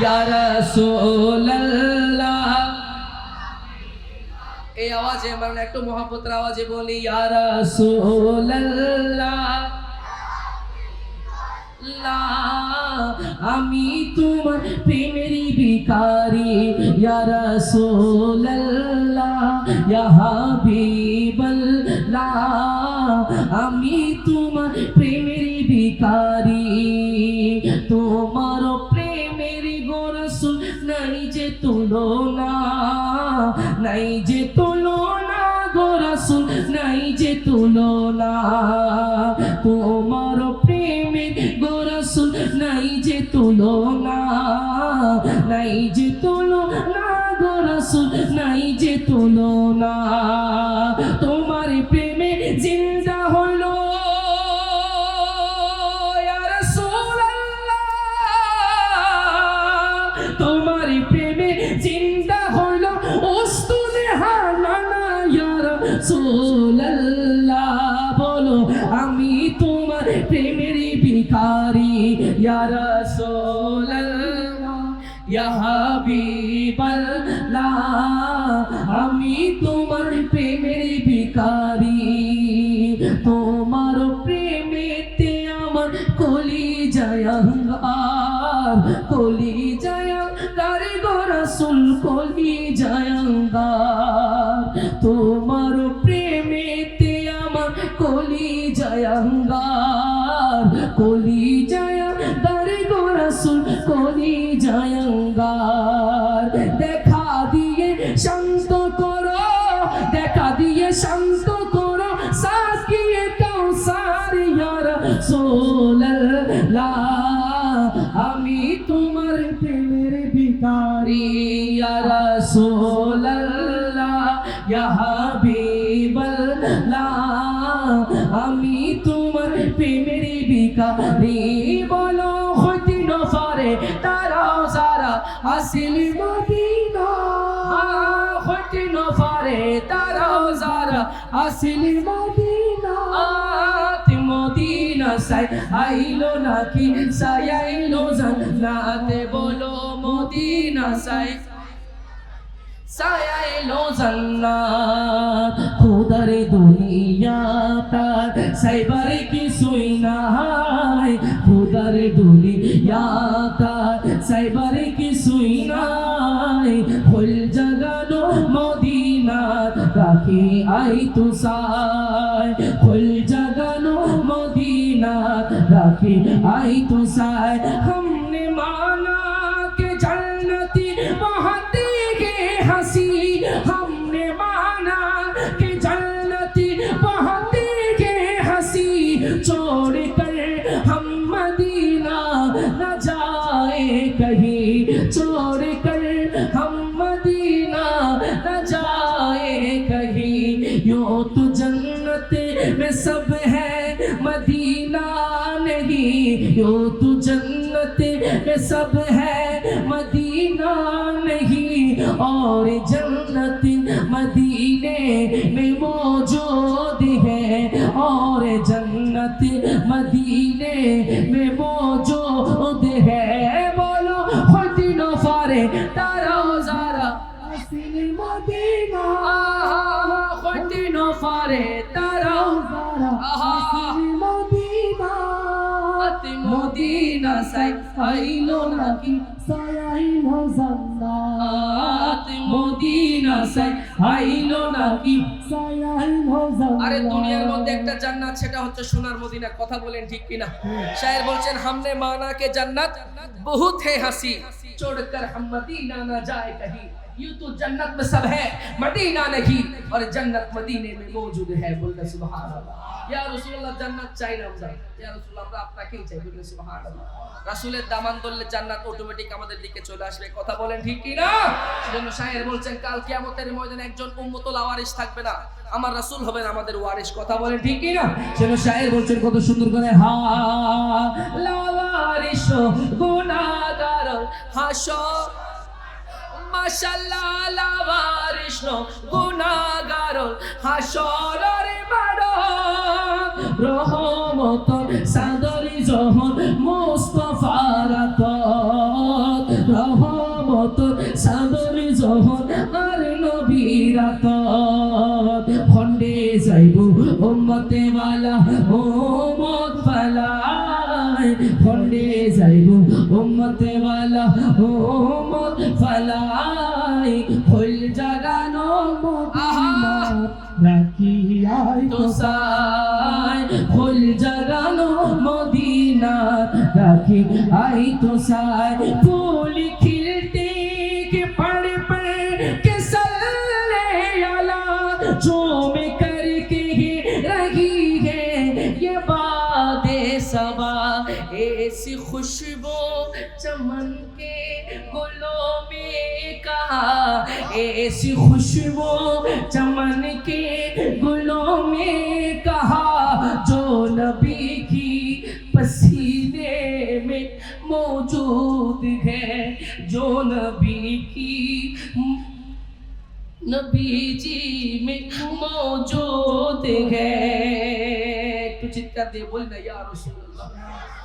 ইয়া রাসূলুল্লাহ। এই আওয়াজে আমরা একটু মহব্বতের আওয়াজে বলি ইয়া রাসূলুল্লাহ। আমি তোমার প্রেমের ভিখারি ইয়া রাসূলুল্লাহ ইয়া হাবিবাল্লাহ। আমি তোমার প্রেমের ভিখারি, তোমার প্রেমের গো রাসূল নাই যে তুলনা, নাই যে তুলনা গো রাসূল নাই যে তুলনা। তোমার প্রেমের গো রাসূল নাই যে তুলনা, নাই যে তুলনা গো রাসূল নাই যে তুলনা। তোমার প্রেমে জিন্দা হলো ইয়া রাসূলুল্লাহ, তোমার প্রেমে জিন্দা হলো উস্তুনে হানানা ইয়া রাসূলুল্লাহ। বলো আমি তোমার প্রেমের ভিখারি ইয়া রাসূলুল্লাহ ইয়া হাবিবাল্লাহ। আমি তোমার প্রেমের ভিখারি, তোমার প্রেমেতে আমার কলিজায় আঙ্গার, কলিজায় আঙ্গার গো রাসূল কলিজায় আঙ্গার। তোমার প্রেমেতে আমার কলিজায় আঙ্গার, কলিজায় আঙ্গার গো রাসূল কলিজায় আঙ্গার। দেখা দিয়ে শান্ত করো, দেখা দিয়ে শান্ত করো সাকিয়ে কাউসার ইয়া রাসূলুল্লাহ। আমি তোমার প্রেমের ভিখারি ইয়া রাসূলুল্লাহ ইয়া হাবিবাল্লাহ। আমি তোমার প্রেমের ভিখারি। বলো হইতে নফরে তারা যারা আসিল মদিনা, হইতে নফরে তারা যারা আসিল মদিনা। মদিনা সাই আইলো নাকি সাই আইলো জান্নাতে। বলো মদিনা সাই সায়াইলো জান্নাত। খুদার দুনিয়া তার সাইবার কিছুই নাই, খুদার দুনিয়া তার সাইবার কিছুই নাই। ফুল জাগানো মদিনাত রাখি আই তু সাই, ফুল জাগানো মদিনাত রাখি আই তু সাই। हमने माना के जन्नती बहती के हंसी, हमने माना कि जन्नती बहती के हंसी। छोड़ कर हम मदीना न जाए कहीं, छोड़ कर हम मदीना न जाए कहीं। यूं तो जन्नत में सब है मदीना नहीं, यूं तो जन्नत में सब है मदीना नहीं। और जन्नत मदीने में मौजूद है, और जन्नत मदीने में मौजूद है। बोलो खुदी नफारे तारा ज़ारा असील मदीना, खुदी नफारे तारा ज़ारा असील मदीना। मदीना साई आइलो नाकी सायाइलो জান্নাত, মদিনা সাই আইলো নাকি সায়াইলো জান্নাত। আরে দুনিয়ার মধ্যে একটা জান্নাত, সেটা হচ্ছে সোনার মদিনা। কথা বলেন ঠিক কিনা? শায়ের বলছেন हमने माना के जन्नत बहुत है हंसी, छोड़कर हम मदीना ना जाए कहीं। यूं तो जन्नत में सब है मदीना नहीं, और जन्नत मदीने में मौजूद है। बोलते सुभान अल्लाह। ইয়া রাসূলুল্লাহ জান্নাত চাই না আমরা, ইয়া রাসূলুল্লাহ আমরা আপনাকেই চাই। বলতে সুবহানাল্লাহ। রাসূলের দামান ধরলে জান্নাত অটোমেটিক আমাদের দিকে চলে আসবে। কথা বলেন ঠিক কি না? সেজন্য শায়ের বলছেন কাল কিয়ামতের ময়দানে একজন উম্মতুল ওয়ারিস থাকবে না, আমার রাসূল হবেন আমাদের ওয়ারিস। কথা বলেন ঠিক কি না? সেজন্য শায়ের বলছেন কত সুন্দর করে, হা লা ওয়ারিস গুনাহগার হাসর মাশাআল্লাহ লা ওয়ারিস গুনাহগার হাসরের মাড় রহমত সাদরি জহর মুস্তাফার আতত রহমত সাদর জহর আর নবীর আতত খন্ডে যাইব উম্মতে ওয়ালা উম্মত ফালায় খন্ডে যাইব উম্মতে ওয়ালা উম্মত ফালায় ফুল জাগানো মদিনা রাখিয়াই তো সাই ফুল জাগানো মদিনা রাখি आई तो साय फूल खिलते के पड़ के सल्ले अला झूम करके ही रही है ये बादे सबा ऐसी खुशबू चमन के गुलों में कहा ऐसी खुशबू चमन के गुलों में कहा जो नबी की पसीने में मौजूद है जो नबी की नबी जी में मौजूद है। तो चित्कार दे बोल ना या रसूल अल्लाह।